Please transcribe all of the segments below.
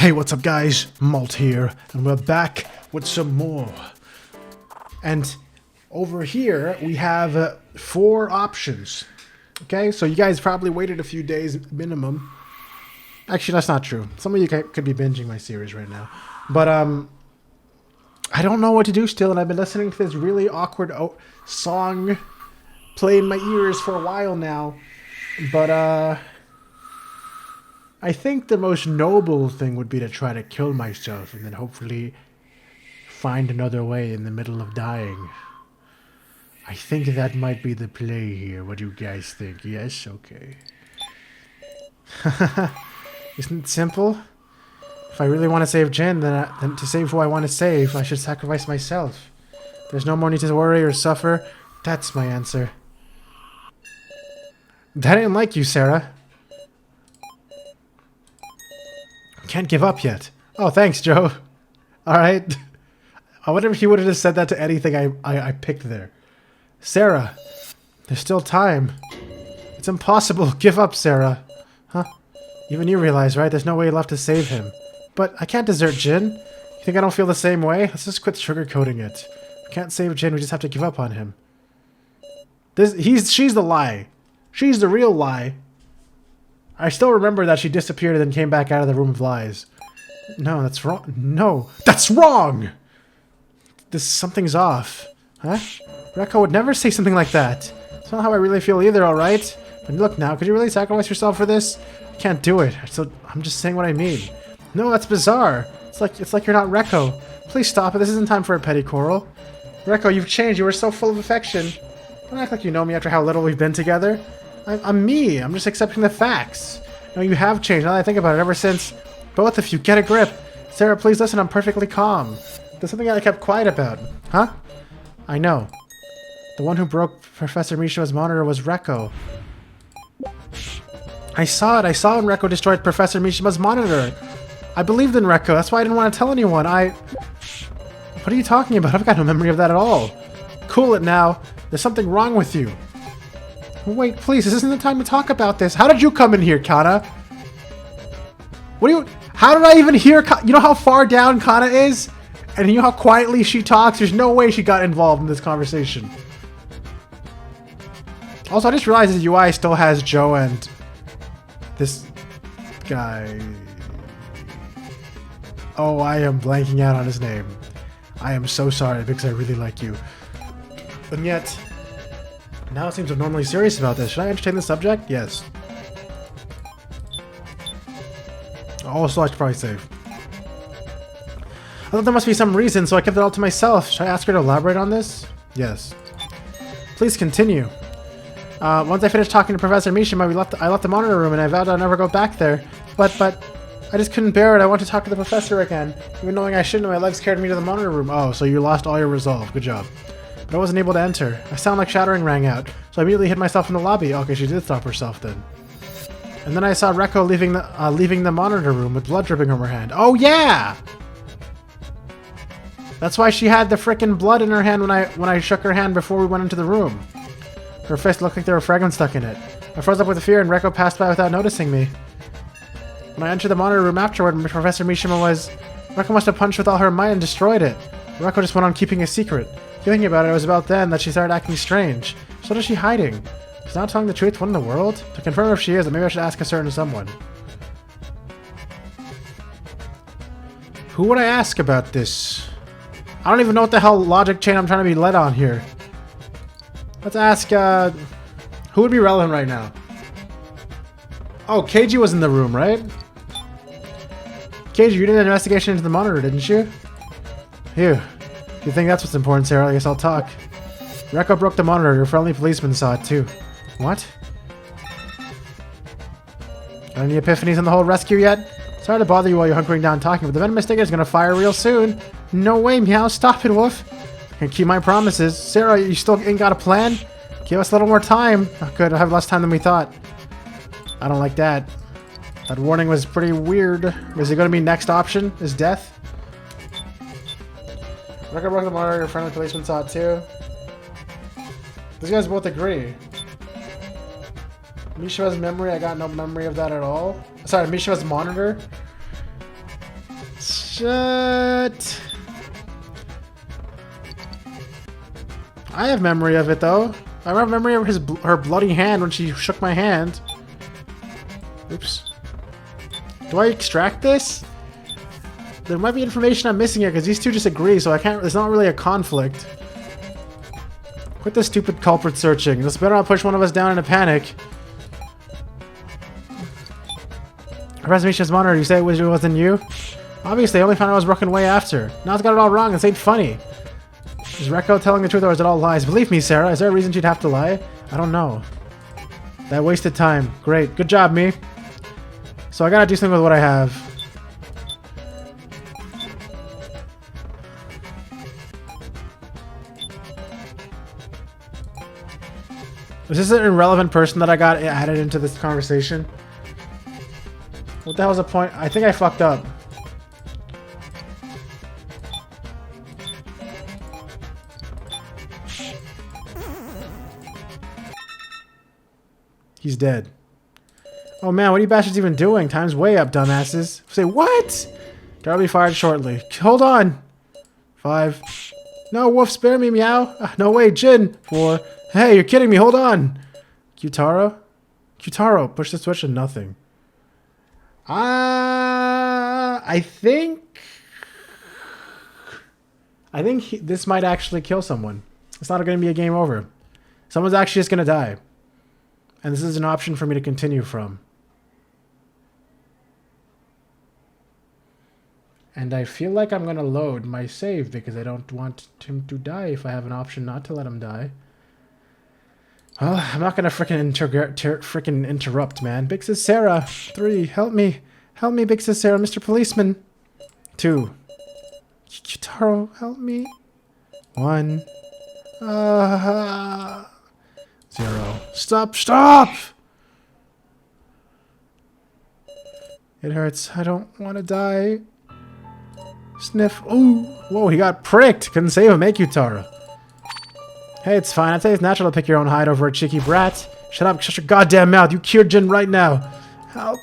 Hey, what's up guys? Malt here, and we're back with some more. And over here, we have 4 options. Okay, so you guys probably waited a few days minimum. Actually, that's not true. Some of you could be binging my series right now. But, I don't know what to do still, and I've been listening to this really awkward song play in my ears for a while now. But, I think the most noble thing would be to try to kill myself and then hopefully find another way in the middle of dying. I think that might be the play here. What do you guys think? Yes? Okay. Isn't it simple? If I really want to save Jin, then to save who I want to save, I should sacrifice myself. There's no more need to worry or suffer. That's my answer. I didn't like you, Sarah. Can't give up yet. Oh, thanks, Joe. Alright. I wonder if he would have just said that to anything I picked there. Sarah, there's still time. It's impossible. Give up, Sarah. Huh? Even you realize, right? There's no way left to save him. But I can't desert Jin. You think I don't feel the same way? Let's just quit sugarcoating it. We can't save Jin. We just have to give up on him. She's the lie. She's the real lie. I still remember that she disappeared and then came back out of the room of lies. No, that's wrong. No, that's wrong! Something's off. Huh? Reko would never say something like that. It's not how I really feel either, alright? But look now, could you really sacrifice yourself for this? I can't do it. I'm just saying what I mean. No, that's bizarre. It's like you're not Reko. Please stop it. This isn't time for a petty quarrel. Reko, you've changed. You were so full of affection. Don't act like you know me after how little we've been together. I'm me. I'm just accepting the facts. No, you have changed. Now that I think about it, ever since... Both of you, get a grip. Sarah, please listen. I'm perfectly calm. There's something I kept quiet about. Huh? I know. The one who broke Professor Mishima's monitor was Reko. I saw it. I saw when Reko destroyed Professor Mishima's monitor. I believed in Reko. That's why I didn't want to tell anyone. What are you talking about? I've got no memory of that at all. Cool it now. There's something wrong with you. Wait, please, this isn't the time to talk about this. How did you come in here, Kana? How did I even hear you know how far down Kana is? And you know how quietly she talks? There's no way she got involved in this conversation. Also, I just realized the UI still has Joe and this guy. Oh, I am blanking out on his name. I am so sorry because I really like you. And yet... Now it seems I'm normally serious about this. Should I entertain the subject? Yes. Also, I should probably save. I thought there must be some reason, so I kept it all to myself. Should I ask her to elaborate on this? Yes. Please continue. Once I finished talking to Professor Mishima, I left the monitor room and I vowed I'd never go back there. But I just couldn't bear it. I want to talk to the professor again. Even knowing I shouldn't, my legs carried me to the monitor room. Oh, so you lost all your resolve. Good job. But I wasn't able to enter. A sound like shattering rang out, so I immediately hid myself in the lobby. Okay, she did stop herself then. And then I saw Reko leaving the monitor room with blood dripping from her hand. Oh yeah! That's why she had the frickin' blood in her hand when I shook her hand before we went into the room. Her fist looked like there were fragments stuck in it. I froze up with fear and Reko passed by without noticing me. When I entered the monitor room afterward, Professor Mishima Reko must have punched with all her might and destroyed it. Reko just went on keeping a secret. Thinking about it, it was about then that she started acting strange. So what is she hiding? She's not telling the truth. What in the world? To confirm if she is, then maybe I should ask a certain someone. Who would I ask about this? I don't even know what the hell logic chain I'm trying to be led on here. Let's ask, who would be relevant right now? Oh, Keiji was in the room, right? Keiji, you did an investigation into the monitor, didn't you? Phew. If you think that's what's important, Sarah, I guess I'll talk. Reko broke the monitor. Your friendly policeman saw it too. What? Got any epiphanies on the whole rescue yet? Sorry to bother you while you're hunkering down talking, but the venomous digger is gonna fire real soon. No way, Meow. Stop it, Wolf. I can keep my promises. Sarah, you still ain't got a plan? Give us a little more time. Oh, good. I'll have less time than we thought. I don't like that. That warning was pretty weird. Is it gonna be next option? Is death? Reko broke the monitor, your friendly policeman saw it too. These guys both agree. Mishima's memory, I got no memory of that at all. Sorry, Mishima's monitor. Shit. I have memory of it though. I have memory of her bloody hand when she shook my hand. Oops. Do I extract this? There might be information I'm missing here because these two just agree, so I can't. There's not really a conflict. Quit this stupid culprit searching. Let's better not push one of us down in a panic. Misha's monitor. You say it wasn't you? Obviously, I only found out I was broken way after. Now it's got it all wrong. This ain't funny. Is Reko telling the truth or is it all lies? Believe me, Sarah. Is there a reason she'd have to lie? I don't know. That wasted time. Great. Good job, me. So I gotta do something with what I have. Is this an irrelevant person that I got added into this conversation? What the hell's the point? I think I fucked up. He's dead. Oh man, what are you bastards even doing? Time's way up, dumbasses. Say what? Gotta be fired shortly. Hold on. 5. No, Wolf, spare me, meow. No way, Jin. 4. Hey, you're kidding me. Hold on. Kyutaro? Kyutaro, push the switch and nothing. I think this might actually kill someone. It's not going to be a game over. Someone's actually just going to die. And this is an option for me to continue from. And I feel like I'm going to load my save because I don't want him to die if I have an option not to let him die. Well, I'm not going to frickin' interrupt, man. Big Sis Sarah. 3. Help me. Help me, Big Sis Sarah, Mr. Policeman. 2. Kyutaro, help me. 1. 0. Stop! Stop! It hurts. I don't want to die. Sniff. Ooh. Whoa, he got pricked. Couldn't save him, Kyutaro. Hey, it's fine. I'd say it's natural to pick your own hide over a cheeky brat. Shut up. Shut your goddamn mouth. You cured Jin right now. Help.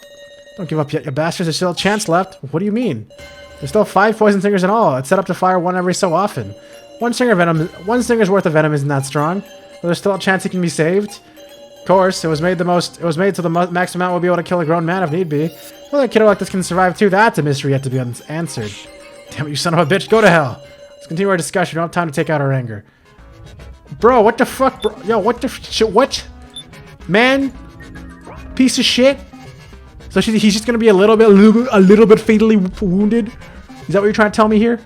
Don't give up yet, you bastards. There's still a chance left. What do you mean? There's still 5 poison stingers in all. It's set up to fire one every so often. One stinger's worth of venom isn't that strong. But there's still a chance he can be saved. Of course, it was made so the max amount will be able to kill a grown man if need be. Well, a kiddo like this can survive too. That's a mystery yet to be answered. Damn it, you son of a bitch. Go to hell. Let's continue our discussion. We don't have time to take out our anger. Bro, what the fuck, bro? Yo, what the shit? What? Man? Piece of shit? So he's just gonna be a little bit fatally wounded? Is that what you're trying to tell me here?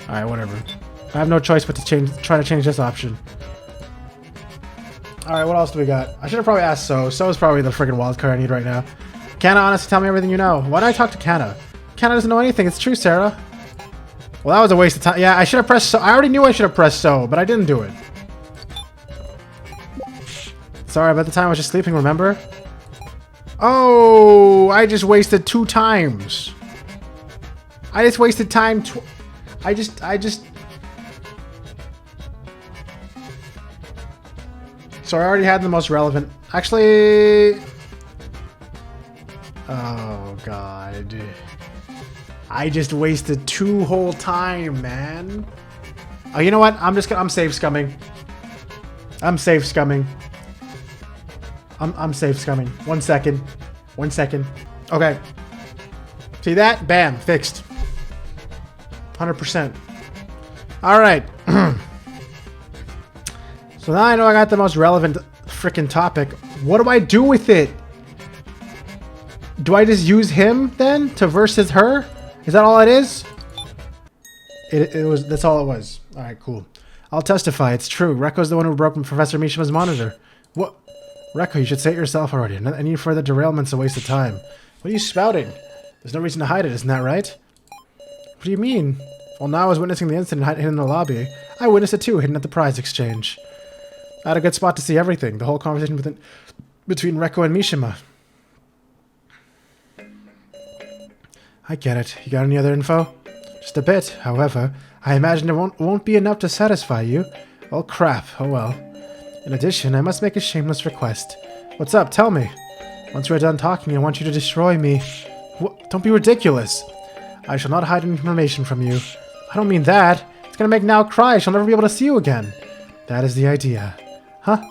Alright, whatever. I have no choice but to try to change this option. Alright, what else do we got? I should have probably asked So. So is probably the freaking wild card I need right now. Kana, honestly, tell me everything you know. Why did I talk to Kana? Kana doesn't know anything. It's true, Sarah. Well, that was a waste of time. Yeah, I should have pressed So. I already knew I should have pressed So, but I didn't do it. Sorry, about the time I was just sleeping, remember? Oh, I just wasted 2 times. I just wasted time. I just. So I already had the most relevant. Actually. Oh, God. I just wasted 2 whole time, man. Oh, you know what? I'm safe scumming. I'm safe scumming. I'm safe scumming. 1 second. 1 second. Okay. See that? Bam. Fixed. 100%. Alright. So now I know I got the most relevant freaking topic. What do I do with it? Do I just use him then to versus her? Is that all it is? That's all it was. Alright, cool. I'll testify. It's true. Reko's the one who broke Professor Mishima's monitor. What? Reko, you should say it yourself already. Any further derailment's a waste of time. What are you spouting? There's no reason to hide it, isn't that right? What do you mean? Well, now I was witnessing the incident hidden in the lobby. I witnessed it too, hidden at the prize exchange. I had a good spot to see everything. The whole conversation between Reko and Mishima. I get it. You got any other info? Just a bit, however. I imagine it won't be enough to satisfy you. Oh crap, oh well. In addition, I must make a shameless request. What's up? Tell me. Once we're done talking, I want you to destroy me. What? Don't be ridiculous. I shall not hide any information from you. I don't mean that. It's gonna make Now cry. She'll never be able to see you again. That is the idea. Huh?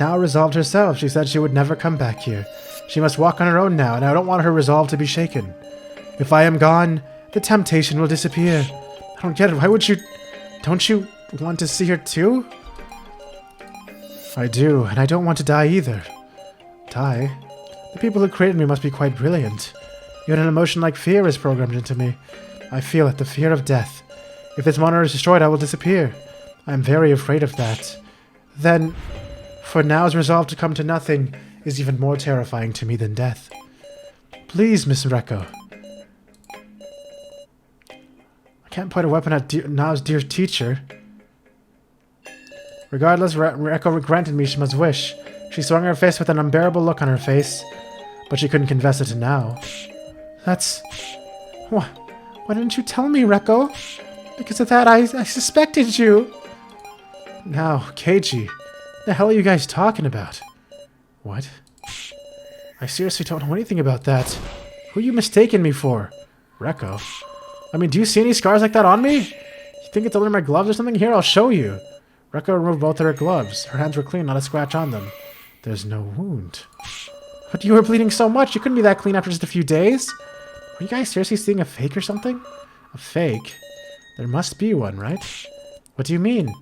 Now resolved herself. She said she would never come back here. She must walk on her own now, and I don't want her resolve to be shaken. If I am gone, the temptation will disappear. I don't get it. Why would you... Don't you want to see her too? I do, and I don't want to die either. Die? The people who created me must be quite brilliant. Yet an emotion like fear is programmed into me. I feel it, the fear of death. If this monitor is destroyed, I will disappear. I am very afraid of that. Then, for Now's resolve to come to nothing is even more terrifying to me than death. Please, Miss Reko. I can't point a weapon at Now's dear teacher. Regardless, Reko granted Mishima's wish. She swung her fist with an unbearable look on her face, but she couldn't confess it to Now. That's... Why didn't you tell me, Reko? Because of that, I suspected you. Now, Keiji, what the hell are you guys talking about? What? I seriously don't know anything about that. Who are you mistaking me for? Reko? I mean, do you see any scars like that on me? You think it's under my gloves or something? Here, I'll show you. Reko removed both of her gloves. Her hands were clean, not a scratch on them. There's no wound. But you were bleeding so much, you couldn't be that clean after just a few days. Are you guys seriously seeing a fake or something? A fake? There must be one, right? What do you mean?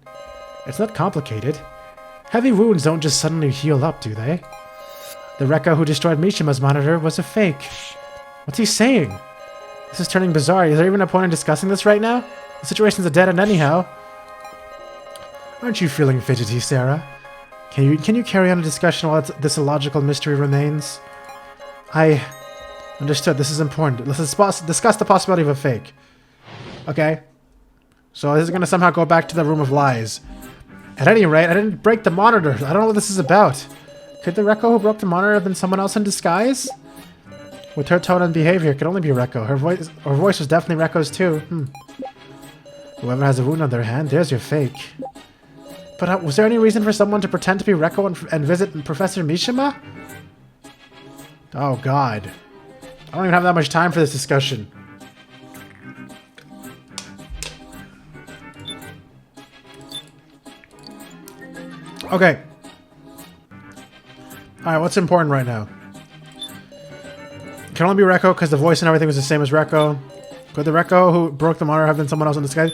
It's not complicated. Heavy wounds don't just suddenly heal up, do they? The Reko who destroyed Mishima's monitor was a fake. What's he saying? This is turning bizarre. Is there even a point in discussing this right now? The situation's a dead end anyhow. Aren't you feeling fidgety, Sarah? Can you carry on a discussion while this illogical mystery remains? I understood. This is important. Let's discuss the possibility of a fake. Okay. So this is going to somehow go back to the room of lies. At any rate, I didn't break the monitor. I don't know what this is about. Could the Reko who broke the monitor have been someone else in disguise? With her tone and behavior, it could only be Reko. Her voice was definitely Reko's too. Whoever has a wound on their hand, there's your fake. But was there any reason for someone to pretend to be Reko and visit Professor Mishima? Oh god. I don't even have that much time for this discussion. Okay. Alright, what's important right now? It can only be Reko because the voice and everything was the same as Reko. Could the Reko who broke the monitor have been someone else in disguise?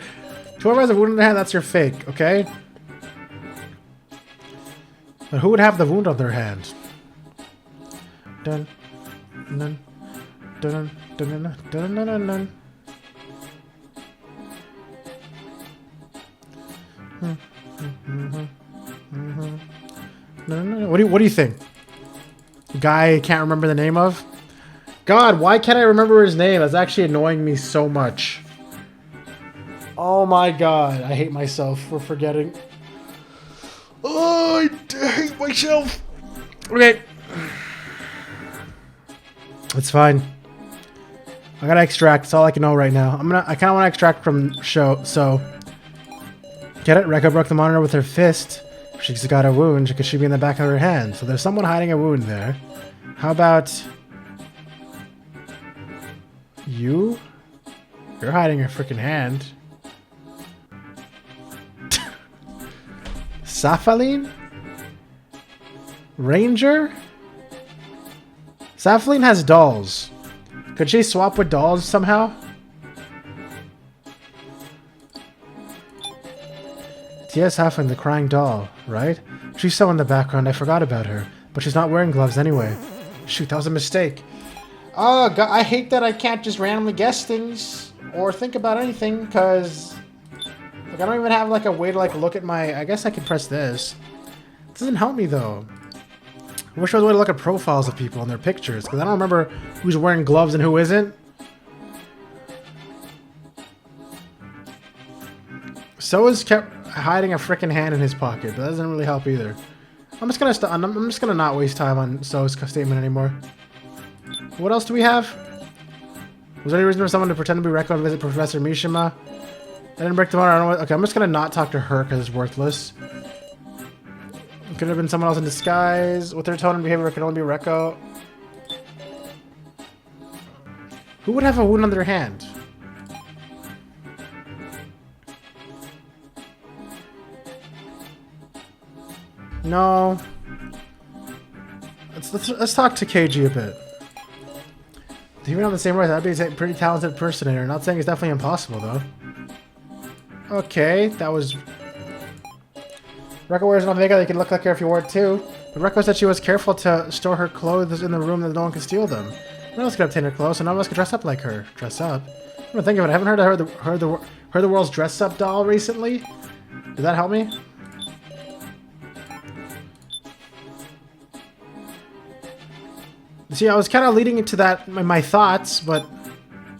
Whoever has a wound in their hand, that's your fake, okay? But who would have the wound on their hand? Dun, dun, dun, dun, dun, dun, dun, dun, dun. What do you think? Guy I can't remember the name of? God, why can't I remember his name? That's actually annoying me so much. Oh my god, I hate myself for forgetting. Oh, I hate myself. Okay. It's fine. I gotta extract. That's all I can know right now. I kind of want to extract from show. So, get it? Reko broke the monitor with her fist. She's got a wound because she'd be in the back of her hand. So there's someone hiding a wound there. How about you? You're hiding your freaking hand. Saphaline? Ranger? Saphaline has dolls. Could she swap with dolls somehow? T.S. Halfling, the crying doll, right? She's so in the background, I forgot about her. But she's not wearing gloves anyway. Shoot, that was a mistake. Oh, God, I hate that I can't just randomly guess things or think about anything, because like, I don't even have like a way to like look at my... I guess I can press this. It doesn't help me, though. I wish there was a way to look at profiles of people and their pictures, because I don't remember who's wearing gloves and who isn't. So is kept hiding a freaking hand in his pocket, but that doesn't really help either. I'm just gonna not waste time on So's statement anymore. What else do we have? Was there any reason for someone to pretend to be Reko and visit Professor Mishima? I didn't break the monitor. I don't know what, okay, I'm just gonna not talk to her because it's worthless. It could have been someone else in disguise. With their tone and behavior, it could only be Reko. Who would have a wound on their hand? No. Let's talk to KG a bit. Even on the same race, that'd be a pretty talented impersonator. Not saying it's definitely impossible, though. Okay, that was... Reko wears an Omega, they could look like her if you wore it too. But Reko said she was careful to store her clothes in the room that no one could steal them. No one else could obtain her clothes, so none of us could dress up like her. Dress up? I'm gonna think of it. I haven't heard the world's dress up doll recently. Did that help me? See, I was kind of leading into that in my thoughts, but...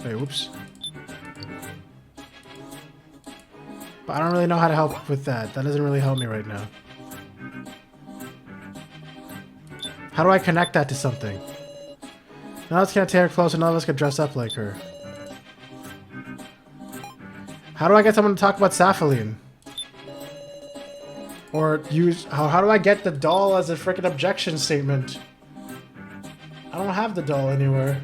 Wait, whoops. But I don't really know how to help with that. That doesn't really help me right now. How do I connect that to something? None of us can tear her clothes and none of us could dress up like her. How do I get someone to talk about Saphaline? Or use... How do I get the doll as a freaking objection statement? I don't have the doll anywhere.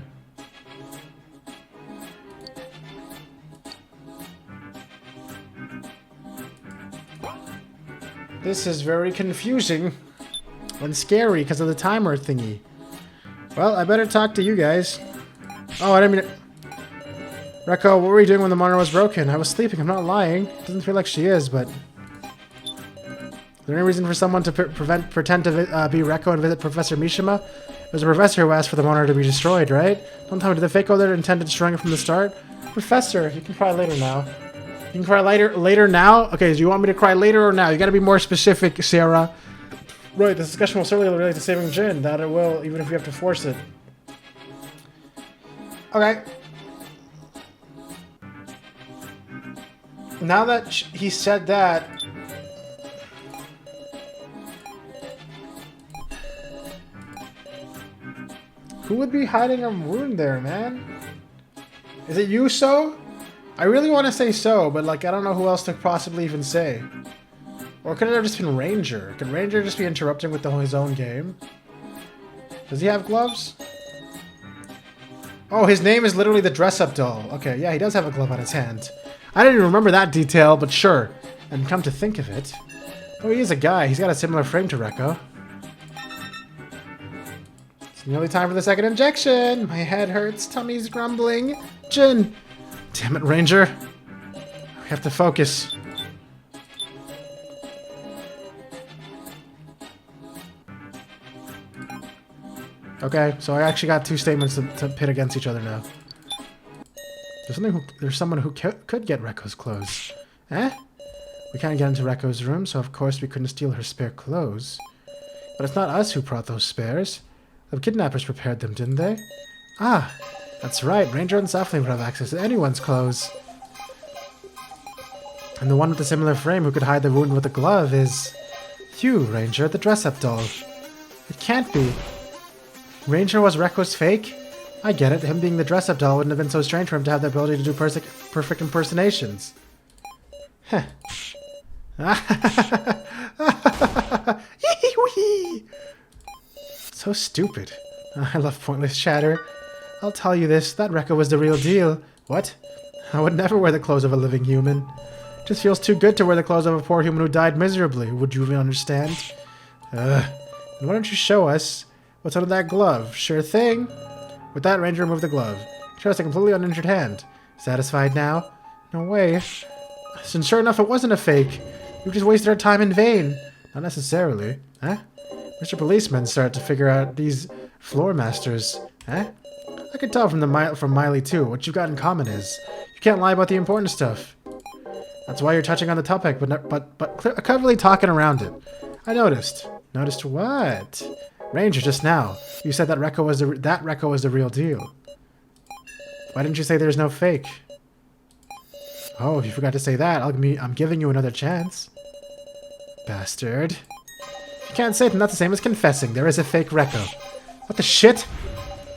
This is very confusing and scary because of the timer thingy. Well, I better talk to you guys. Oh, I didn't mean to... Reko, what were you doing when the monitor was broken? I was sleeping, I'm not lying. It doesn't feel like she is, but... Is there any reason for someone to pretend to be Reko and visit Professor Mishima? It was a professor who asked for the monitor to be destroyed, right? Don't tell me, did the fake go there intend destroying it from the start? Professor, you can cry later now. You can cry later now? Okay, do you want me to cry later or now? You gotta be more specific, Sarah. Right, this discussion will certainly relate to saving Jin. That it will, even if we have to force it. Okay. Now that he said that... Who would be hiding a wound there, man? Is it you, So? I really want to say So, but like I don't know who else to possibly even say. Or could it have just been Ranger? Could Ranger just be interrupting with his own game? Does he have gloves? Oh, his name is literally the dress-up doll. Okay, yeah, he does have a glove on his hand. I didn't even remember that detail, but sure. And come to think of it... Oh, he is a guy. He's got a similar frame to Reko. It's nearly time for the second injection. My head hurts, tummy's grumbling. Jin! Damn it, Ranger. We have to focus. Okay, so I actually got two statements to pit against each other now. There's someone who could get Reko's clothes. Eh? We can't get into Reko's room, so of course we couldn't steal her spare clothes. But it's not us who brought those spares. The kidnappers prepared them, didn't they? Ah, that's right. Ranger and Saphaline would have access to anyone's clothes. And the one with the similar frame who could hide the wound with a glove is... You, Ranger, the dress-up doll. It can't be. Ranger was Reko's fake? I get it. Him being the dress-up doll wouldn't have been so strange for him to have the ability to do perfect impersonations. Heh. So stupid. I love pointless chatter. I'll tell you this, that Reko was the real deal. What? I would never wear the clothes of a living human. It just feels too good to wear the clothes of a poor human who died miserably. Would you even understand? Then why don't you show us what's under that glove? Sure thing. With that, Ranger removed the glove. Show us a completely uninjured hand. Satisfied now? No way. Since sure enough it wasn't a fake. We just wasted our time in vain. Not necessarily. Huh? Mr. Policeman started to figure out these floor masters. Eh? I could tell from Miley too. What you've got in common is you can't lie about the important stuff. That's why you're touching on the topic, but cleverly talking around it. I noticed. Noticed what? Ranger, just now. You said that Reko was the real deal. Why didn't you say there's no fake? Oh, if you forgot to say that, I'm giving you another chance. Bastard. You can't say it, and that's the same as confessing. There is a fake Reko. What the shit?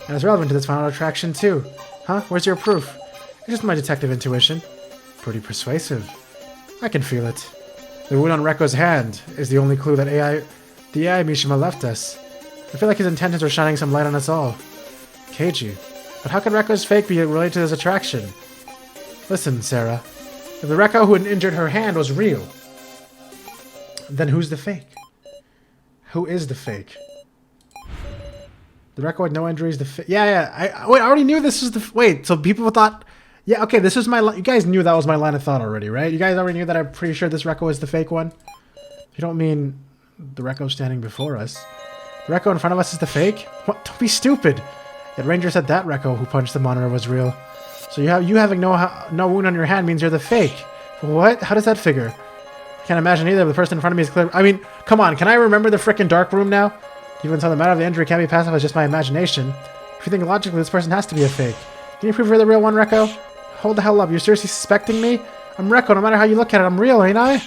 And it's relevant to this final attraction, too. Huh? Where's your proof? It's just my detective intuition. Pretty persuasive. I can feel it. The wound on Reko's hand is the only clue that the AI Mishima left us. I feel like his intentions are shining some light on us all. Keiji. But how can Reko's fake be related to this attraction? Listen, Sarah. If the Reko who had injured her hand was real, then who's the fake? Who is the fake? The Reko with no injuries. Yeah. Wait, I already knew this was the... Wait, so people thought... Yeah, okay, this was my... You guys knew that was my line of thought already, right? You guys already knew that I'm pretty sure this Reko is the fake one? You don't mean the Reko standing before us. The Reko in front of us is the fake? What? Don't be stupid. Yet Ranger said that Reko who punched the monitor was real. So you having no wound on your hand means you're the fake. What? How does that figure? Can't imagine either. The person in front of me is clear. I mean, come on. Can I remember the frickin' dark room now? Even so, the matter of the injury can't be passed off as just my imagination. If you think logically, this person has to be a fake. Can you prove you're the real one, Reko? Hold the hell up. You're seriously suspecting me? I'm Reko. No matter how you look at it, I'm real, ain't I?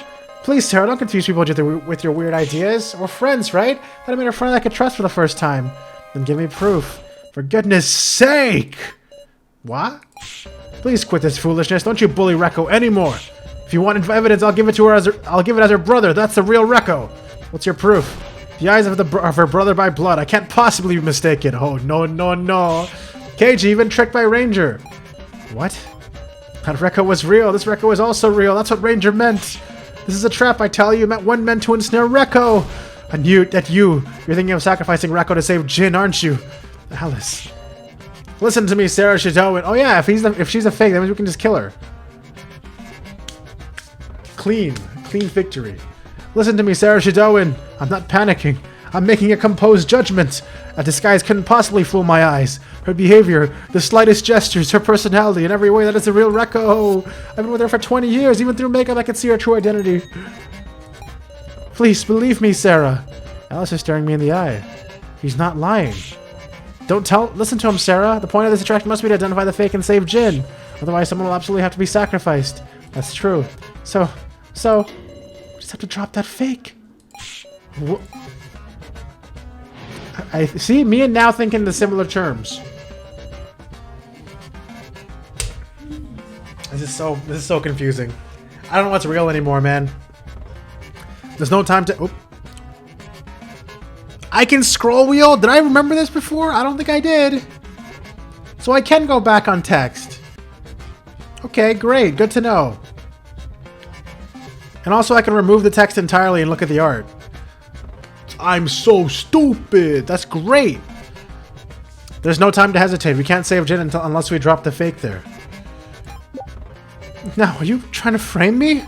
Please, Sarah, don't confuse people with your weird ideas. We're friends, right? That I made a friend I could trust for the first time. Then give me proof. For goodness sake! What? Please quit this foolishness. Don't you bully Reko anymore. If you want evidence, I'll give it to her as her brother. That's the real Reko. What's your proof? The eyes of her brother by blood. I can't possibly be mistaken. Oh, no. Keiji, even tricked by Ranger. What? That Reko was real. This Reko is also real. That's what Ranger meant. This is a trap, I tell you. One meant to ensnare Reko. And you're thinking of sacrificing Reko to save Jin, aren't you? Alice. Listen to me, Sarah Shidoin. Oh yeah, if she's a fake, that means we can just kill her. Clean victory. Listen to me, Sarah Shidoin. I'm not panicking. I'm making a composed judgment. A disguise couldn't possibly fool my eyes. Her behavior, the slightest gestures, her personality, in every way, that is the real Reko. I've been with her for 20 years. Even through makeup, I can see her true identity. Please, believe me, Sarah. Alice is staring me in the eye. He's not lying. Listen to him, Sarah. The point of this attraction must be to identify the fake and save Jin. Otherwise, someone will absolutely have to be sacrificed. That's true. So, we just have to drop that fake. I see me and now thinking the similar terms. This is so confusing. I don't know what's real anymore, man. There's no time to... Oop. I can scroll wheel? Did I remember this before? I don't think I did. So I can go back on text. Okay, great. Good to know. And also I can remove the text entirely and look at the art. I'm so stupid. That's great. There's no time to hesitate. We can't save Jin unless we drop the fake there. Now, are you trying to frame me?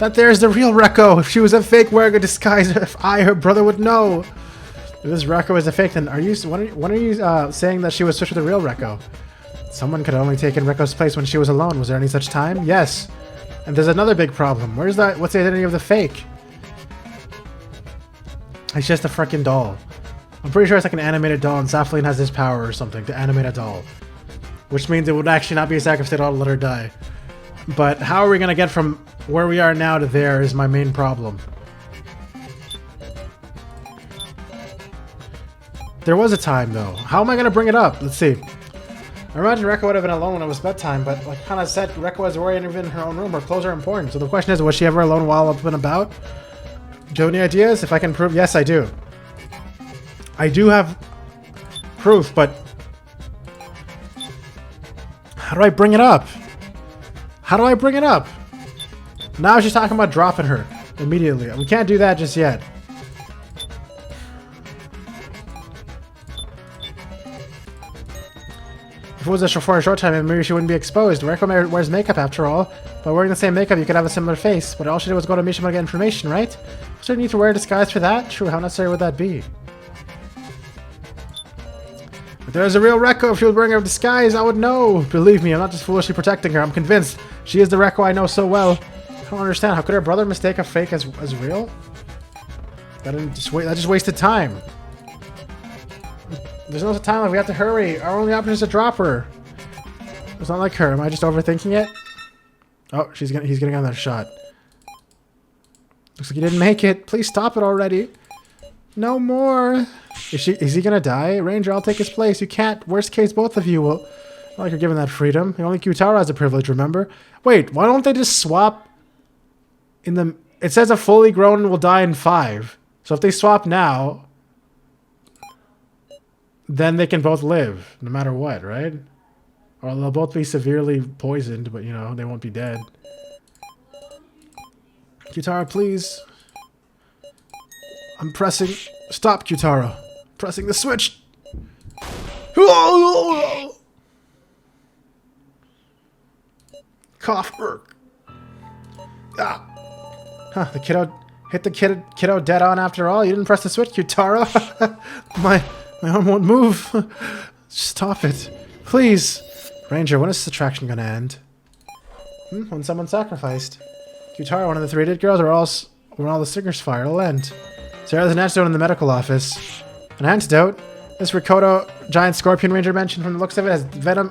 That there's the real Reko. If she was a fake wearing a disguise, if her brother would know. If this Reko is a fake, then when are you saying that she was switched with the real Reko? Someone could have only taken Reko's place when she was alone. Was there any such time? Yes. And there's another big problem. What's the identity of the fake? It's just a freaking doll. I'm pretty sure it's like an animated doll, and Saflin has this power or something to animate a doll. Which means it would actually not be a sacrifice at all to let her die. But how are we going to get from where we are now to there is my main problem. There was a time, though. How am I going to bring it up? Let's see. I imagine Reko would have been alone when it was bedtime, but like kind of said, Reko was worried even in her own room. Her clothes are important. So the question is, was she ever alone while up and about? Do you have any ideas? If I can prove... Yes, I do. I do have proof, but... How do I bring it up? How do I bring it up? Now she's talking about dropping her immediately. We can't do that just yet. If it was for a short time, maybe she wouldn't be exposed. Reko wears makeup after all. By wearing the same makeup, you could have a similar face. But all she did was go to Mishima to get information, right? Was there a need to wear a disguise for that? True, how necessary would that be? If there's a real Reko, if she was wearing a disguise, I would know. Believe me, I'm not just foolishly protecting her. I'm convinced she is the Reko I know so well. I don't understand. How could her brother mistake a fake as real? That just wasted time. There's no time left. We have to hurry. Our only option is to drop her. It's not like her. Am I just overthinking it? Oh, he's getting another shot. Looks like he didn't make it. Please stop it already. No more. Is he gonna die? Ranger, I'll take his place. You can't. Worst case, both of you will. Not like you're given that freedom. Only Kyutaro has a privilege, remember? Wait, why don't they just swap in the... It says a fully grown will die in 5. So if they swap now, then they can both live, no matter what, right? Or they'll both be severely poisoned, but, you know, they won't be dead. Kyutaro, please. I'm pressing... Stop, Q-Taro. Pressing the switch. Cough. Ah. Huh, the kiddo... Hit the kiddo dead on after all? You didn't press the switch, Q-Taro? my arm won't move. Stop it. Please. Ranger, when is this attraction gonna end? When someone's sacrificed. Q-Taro, one of the 3 dead girls, when all the singers fire, it'll end. So there's an antidote in the medical office. An antidote? This REKO'S giant scorpion ranger mentioned, from the looks of it,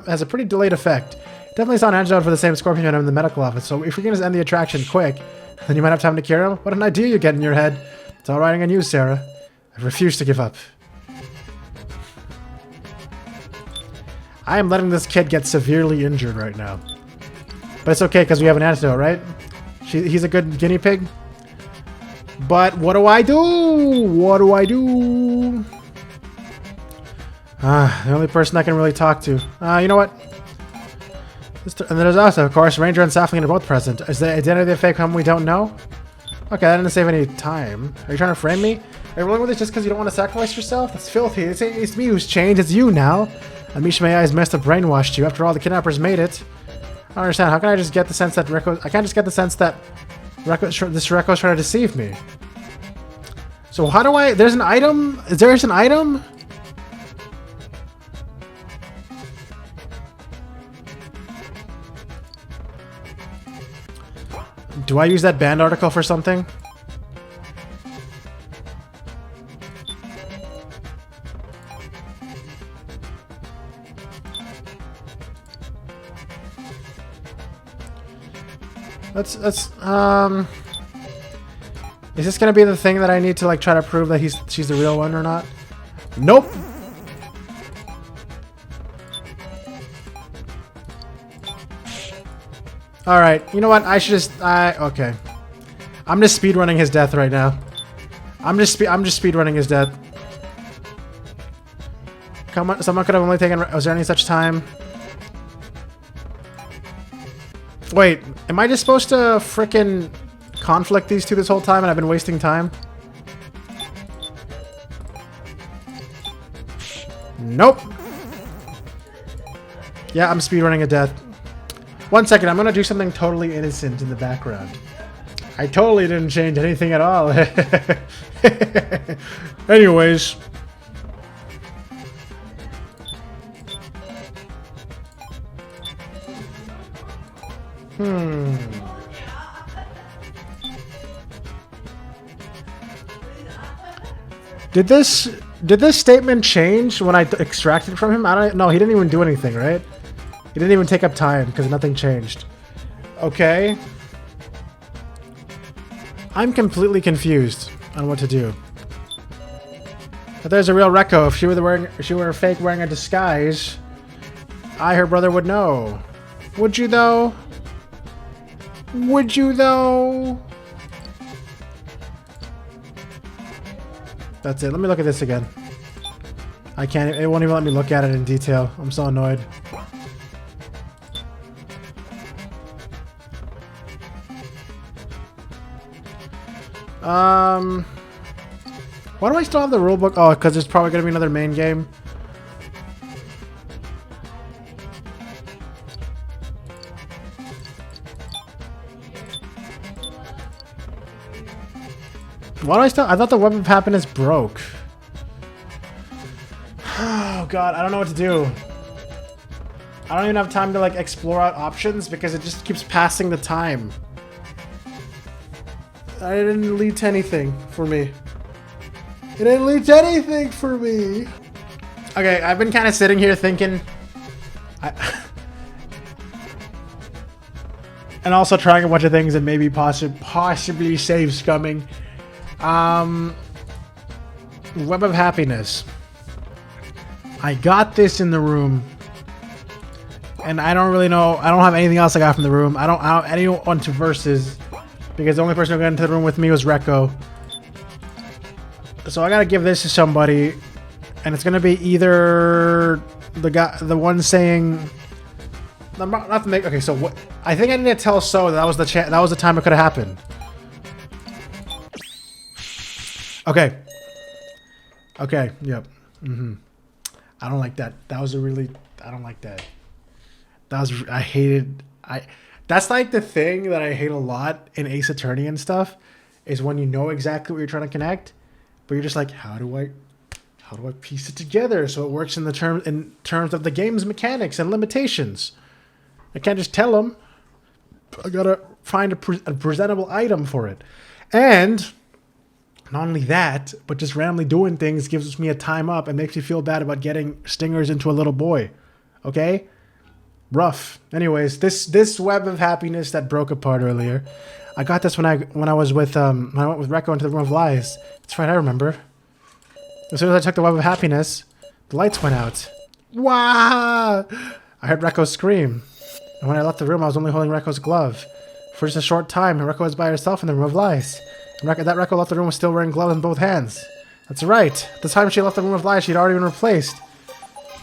has a pretty delayed effect. Definitely saw an antidote for the same scorpion venom in the medical office, so if we can just end the attraction quick, then you might have time to cure him. What an idea you get in your head. It's all riding on you, Sarah. I refuse to give up. I am letting this kid get severely injured right now. But it's okay, because we have an antidote, right? He's a good guinea pig. But what do I do? What do I do? The only person I can really talk to. You know what? And there's also, of course, Ranger and Safling are both present. Is the identity of the fake home we don't know? Okay, that didn't save any time. Are you trying to frame me? Are you rolling with this just because you don't want to sacrifice yourself? That's filthy. It's me who's changed. It's you now. Amishima has messed up, brainwashed you. After all, the kidnappers made it. I don't understand. How can I just get the sense that I can't just get the sense that this REKO'S trying to deceive me. So how do I... There's an item? Is there an item? Do I use that banned article for something? Is this gonna be the thing that I need to like try to prove that she's the real one or not? Nope. All right. You know what? I should just. Okay. I'm just speedrunning his death right now. I'm just speedrunning his death. Come on. Someone could have only taken. Was there any such time? Wait. Am I just supposed to frickin' conflict these two this whole time and I've been wasting time? Nope. Yeah, I'm speedrunning a death. 1 second, I'm gonna do something totally innocent in the background. I totally didn't change anything at all. Anyways. Did this statement change when I extracted from him? I don't know. He didn't even do anything, right? He didn't even take up time because nothing changed. Okay. I'm completely confused on what to do. But there's a real REKO. If she were fake wearing a disguise, her brother would know. Would you though? Would you though? That's it. Let me look at this again. I can't. It won't even let me look at it in detail. I'm so annoyed. Why do I still have the rulebook? Oh, because there's probably going to be another main game. Why do I still... I thought the Web of Happiness broke. Oh, God. I don't know what to do. I don't even have time to, like, explore out options because it just keeps passing the time. I didn't lead to anything for me. It didn't lead to anything for me. Okay, I've been kind of sitting here thinking... and also trying a bunch of things and maybe possibly save scumming. Web of Happiness. I got this in the room. And I don't really know. I don't have anything else I got from the room. I don't have anyone to versus. Because the only person who got into the room with me was REKO. So I gotta give this to somebody. And it's gonna be either the one saying... Not to make... Okay, so what... I think I need to tell So that was the time it could have happened. Okay. Okay. Yep. I don't like that. That was a really. I don't like that. That was. I hated. That's like the thing that I hate a lot in Ace Attorney and stuff, is when you know exactly what you're trying to connect, but you're just like, how do I piece it together so it works in terms of the game's mechanics and limitations? I can't just tell them. I gotta find a presentable item for it, and not only that, but just randomly doing things gives me a time up and makes me feel bad about getting stingers into a little boy. Okay. Rough. Anyways, this web of happiness that broke apart earlier, I got this when I was with when I went with Reko into the room of lies. That's right, I remember. As soon as I took the web of happiness, the lights went out. Wah! I heard Reko scream, and when I left the room, I was only holding Reko's glove. For just a short time, Reko was by herself in the room of lies. And that Reko left the room was still wearing gloves in both hands. That's right. The time she left the room of lies, she'd already been replaced.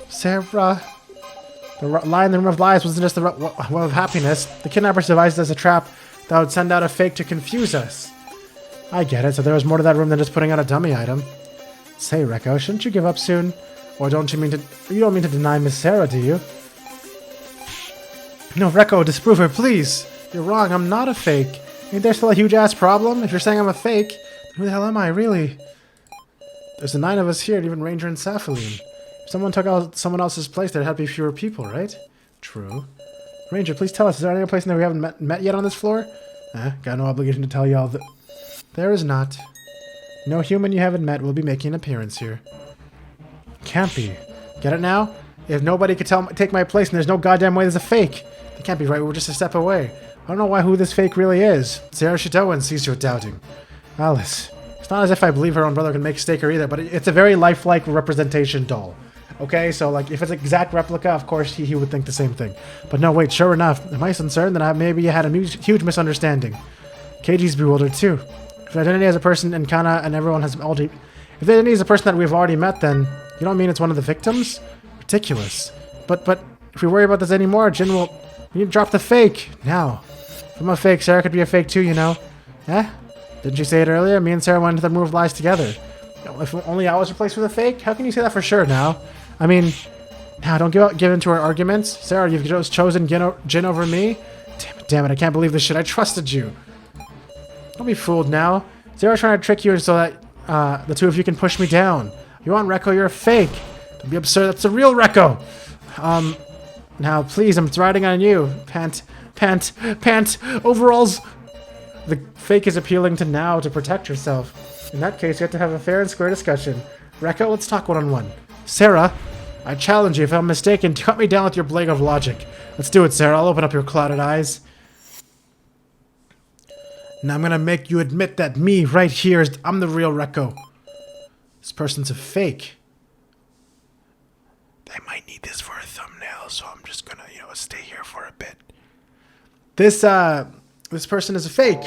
Sarah. The lie in the room of lies wasn't just the web of happiness. The kidnappers devised it as a trap that would send out a fake to confuse us. I get it, so there was more to that room than just putting out a dummy item. Say, Reko, shouldn't you give up soon? Or don't you mean to... You don't mean to deny Miss Sarah, do you? No, Reko, disprove her, please. You're wrong, I'm not a fake. Ain't there still a huge-ass problem? If you're saying I'm a fake, who the hell am I, really? There's the 9 of us here, and even Ranger and Sapphire. If someone took out someone else's place, there'd have to be fewer people, right? True. Ranger, please tell us, is there any place in there we haven't met yet on this floor? Got no obligation to tell you all the... There is not. No human you haven't met will be making an appearance here. Can't be. Get it now? If nobody could take my place and there's no goddamn way there's a fake. It can't be right, we're just a step away. I don't know who this fake really is. Sarah Chateau sees you doubting. Alice. It's not as if I believe her own brother can make a staker either, but it's a very lifelike representation doll. Okay, so like if it's an exact replica, of course he would think the same thing. But no, wait, sure enough, am I concerned that maybe you had a huge misunderstanding? KG's bewildered too. If identity as a person and Kana and everyone has already... If identity is a person that we've already met, then you don't mean it's one of the victims? Ridiculous. But if we worry about this anymore, Jin will... We need to drop the fake. Now. If I'm a fake, Sarah could be a fake too, you know? Eh? Didn't you say it earlier? Me and Sarah went into the room of lies together. If only I was replaced with a fake? How can you say that for sure now? I mean... Now, don't give in to our arguments. Sarah, you've just chosen Jin over me? Damn it, I can't believe this shit. I trusted you. Don't be fooled now. Sarah's trying to trick you so that the two of you can push me down. You want Reko, you're a fake. Don't be absurd, that's the real Reko. Now, please, I'm riding on you. Pant, overalls. The fake is appealing to now to protect herself. In that case, you have to have a fair and square discussion. Reko, let's talk one-on-one. Sarah, I challenge you, if I'm mistaken, cut me down with your blade of logic. Let's do it, Sarah. I'll open up your clouded eyes. Now I'm gonna make you admit that me, right here, I'm the real Reko. This person's a fake. They might need this for a thumbnail, so I'm just gonna, stay here for a bit. This person is a fake.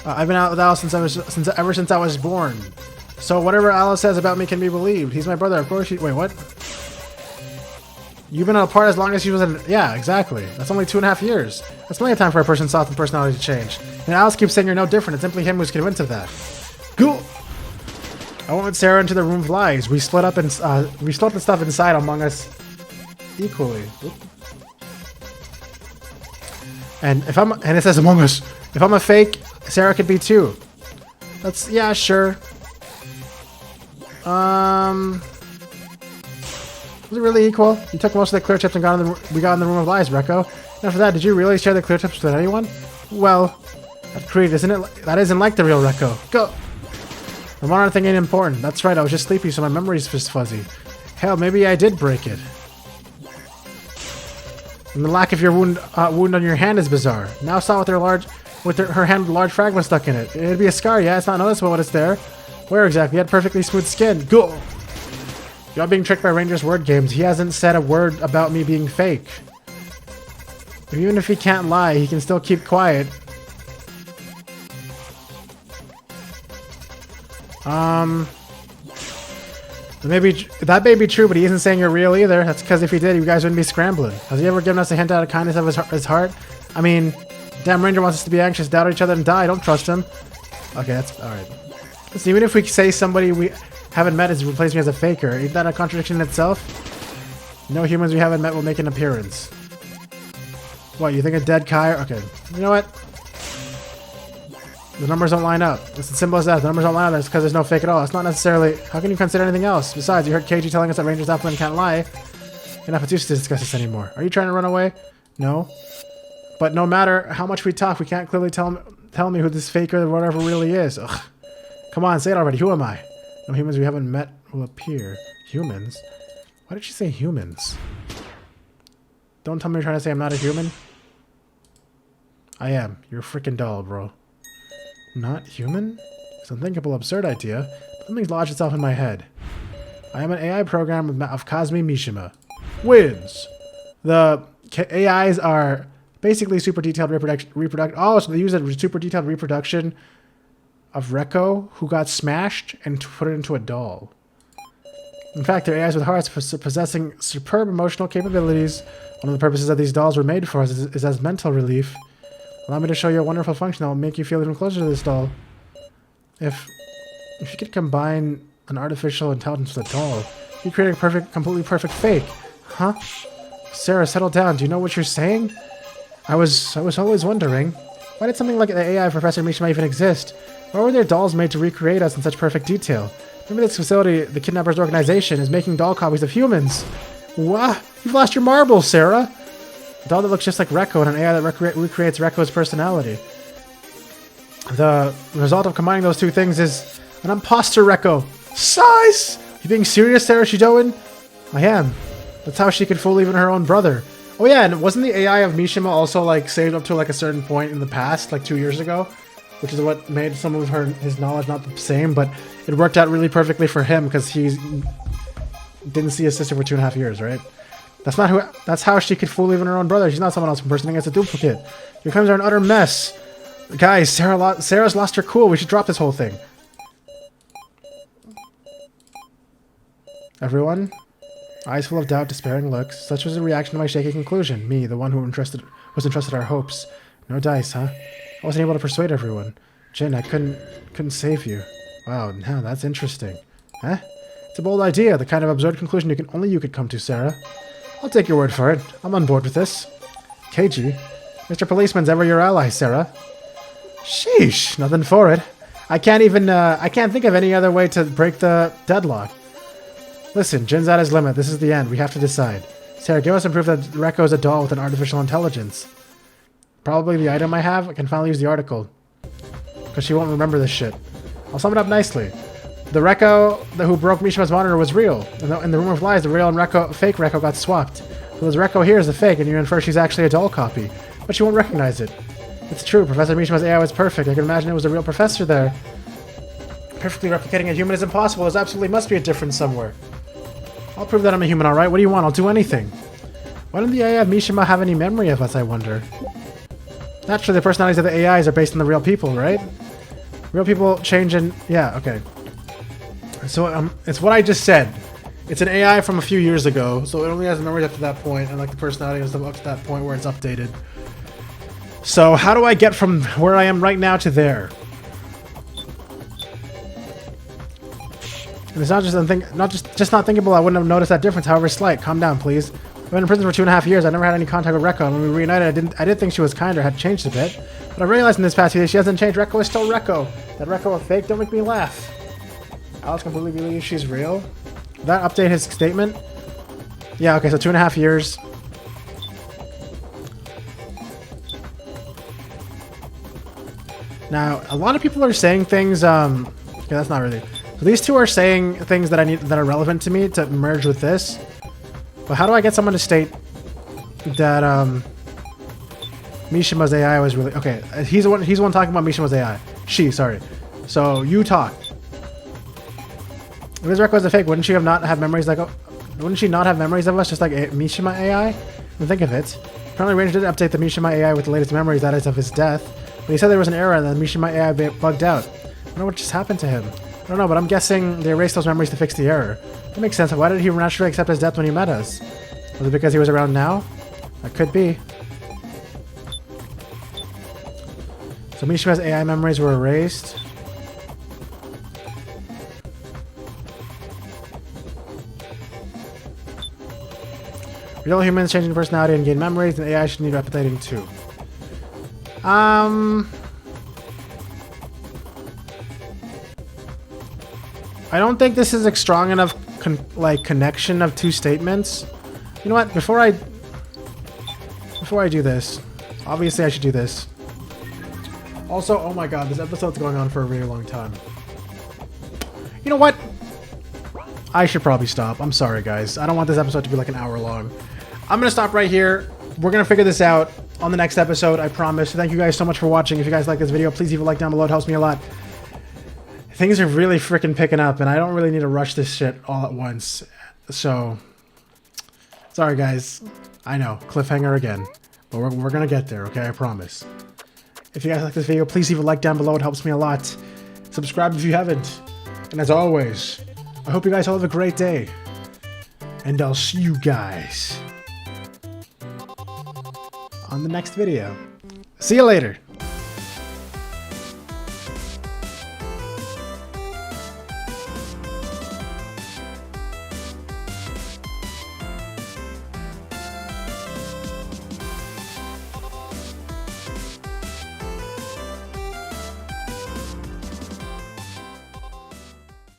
I've been out with Alice ever since I was born. So whatever Alice says about me can be believed. He's my brother, of course. Wait, what? You've been apart as long as she was in... Yeah, exactly. That's only 2.5 years. That's plenty of time for a person's thoughts and personality to change. And Alice keeps saying you're no different. It's simply him who's convinced of that. Cool. I went with Sarah into the room of lies. We split up and we split the stuff inside among us equally. Oop. And it says among us. If I'm a fake, Sarah could be too. Yeah, sure. Was it really equal? You took most of the clear tips and we got in the room of lies, Reko. And after that, did you really share the clear tips with anyone? Well, that Creed, isn't it? That isn't like the real Reko. Go! The modern thing ain't important. That's right, I was just sleepy, so my memory's just fuzzy. Hell, maybe I did break it. And the lack of your wound on your hand is bizarre. Now saw with her hand with a large fragment stuck in it. It'd be a scar, yeah, it's not noticeable when it's there. Where exactly? You had perfectly smooth skin. Go! You're being tricked by Ranger's word games. He hasn't said a word about me being fake. Even if he can't lie, he can still keep quiet. That may be true, but he isn't saying you're real either. That's because if he did, you guys wouldn't be scrambling. Has he ever given us a hint out of kindness of his heart? I mean, damn Ranger wants us to be anxious, doubt each other, and die. Don't trust him. Okay, that's alright. Listen, even if we say somebody we haven't met is replaced me as a faker, isn't that a contradiction in itself? No humans we haven't met will make an appearance. What, you think a dead Kai? Okay. You know what? The numbers don't line up. It's as simple as that. The numbers don't line up. That's because there's no fake at all. It's not necessarily... How can you consider anything else? Besides, you heard KG telling us that Rangers Appleton can't lie. You're not produced to discuss this anymore. Are you trying to run away? No. But no matter how much we talk, we can't clearly tell me who this faker or whatever really is. Ugh. Come on, say it already. Who am I? No humans we haven't met will appear. Humans? Why did she say humans? Don't tell me you're trying to say I'm not a human. I am. You're a freaking doll, bro. Not human? It's an unthinkable, absurd idea. Something's lodged itself in my head. I am an AI program of Kazumi Mishima. Wins! The AIs are basically super detailed reproduction. Oh, so they use a super detailed reproduction of Reko, who got smashed, and put it into a doll. In fact, they're AIs with hearts possessing superb emotional capabilities. One of the purposes that these dolls were made for is as mental relief. Allow me to show you a wonderful function that will make you feel even closer to this doll. If you could combine an artificial intelligence with a doll, you create a completely perfect fake. Huh? Sarah, settle down. Do you know what you're saying? I was always wondering, why did something like the AI of Professor Mishima even exist? Why were there dolls made to recreate us in such perfect detail? Maybe this facility, the kidnappers' organization, is making doll copies of humans. What? You've lost your marbles, Sarah! A doll that looks just like Reko and an AI that recreates Reko's personality. The result of combining those two things is an imposter Reko. Size! You being serious, Sarah Shidoin? I am. That's how she could fool even her own brother. Oh yeah, and wasn't the AI of Mishima also like saved up to like a certain point in the past, like 2 years ago? Which is what made some of his knowledge not the same, but it worked out really perfectly for him because he didn't see his sister for 2.5 years, right? That's how she could fool even her own brother. She's not someone else impersonating as a duplicate. Your claims are an utter mess. Guys, Sarah's lost her cool. We should drop this whole thing. Everyone? Eyes full of doubt, despairing looks. Such was the reaction to my shaky conclusion. Me, the one who was entrusted our hopes. No dice, huh? I wasn't able to persuade everyone. Jin, I couldn't save you. Wow, now that's interesting. Huh? It's a bold idea, the kind of absurd conclusion only you could come to, Sarah. I'll take your word for it. I'm on board with this. KG, Mr. Policeman's ever your ally, Sarah. Sheesh, nothing for it. I can't think of any other way to break the deadlock. Listen, Jin's at his limit. This is the end. We have to decide. Sarah, give us some proof that Reko's a doll with an artificial intelligence. Probably the item I have. I can finally use the article. Because she won't remember this shit. I'll sum it up nicely. The Reko who broke Mishima's monitor was real. In the rumor of lies, the real and fake Reko got swapped. So this Reko here is the fake, and you infer she's actually a doll copy. But she won't recognize it. It's true, Professor Mishima's AI was perfect. I can imagine it was a real professor there. Perfectly replicating a human is impossible. There absolutely must be a difference somewhere. I'll prove that I'm a human, alright? What do you want? I'll do anything. Why didn't the AI of Mishima have any memory of us, I wonder? Naturally, the personalities of the AIs are based on the real people, right? Real people change and... Yeah, okay. So, it's what I just said. It's an AI from a few years ago, so it only has memories up to that point, and like the personality is up to that point where it's updated. So, how do I get from where I am right now to there? And it's not just not thinkable. I wouldn't have noticed that difference, however slight. Calm down, please. I've been in prison for 2.5 years. I never had any contact with Reko. And when we reunited, I did think she was kinder, had changed a bit. But I realized in this past few days she hasn't changed. Reko is still Reko. That Reko a fake? Don't make me laugh. Alex completely believes she's real. Did that update his statement? Yeah, okay, so 2.5 years. Now, a lot of people are saying things, okay, that's not really... So these two are saying things that that are relevant to me to merge with this. But how do I get someone to state that Mishima's AI was really okay? He's the one talking about Mishima's AI. Sorry. So you talk. If this Reko was a fake, wouldn't she not have memories like? Wouldn't she not have memories of us just like Mishima AI? Think of it. Apparently, Ranger did update the Mishima AI with the latest memories, that is, of his death. But he said there was an error and the Mishima AI bugged out. I don't know what just happened to him. I don't know, but I'm guessing they erased those memories to fix the error. That makes sense. Why did he naturally accept his death when he met us? Was it because he was around now? That could be. So Mishima's AI memories were erased. Real humans changing personality and gain memories, and AI should need replicating too. I don't think this is a strong enough connection of two statements. You know what? Before I do this, obviously I should do this. Also, oh my god, this episode's going on for a really long time. You know what? I should probably stop. I'm sorry, guys. I don't want this episode to be like an hour long. I'm gonna stop right here. We're gonna figure this out on the next episode, I promise. Thank you guys so much for watching. If you guys like this video, please leave a like down below. It helps me a lot. Things are really freaking picking up, and I don't really need to rush this shit all at once. So, sorry guys. I know, cliffhanger again. But we're gonna get there, okay? I promise. If you guys like this video, please leave a like down below. It helps me a lot. Subscribe if you haven't. And as always, I hope you guys all have a great day. And I'll see you guys on the next video. See you later.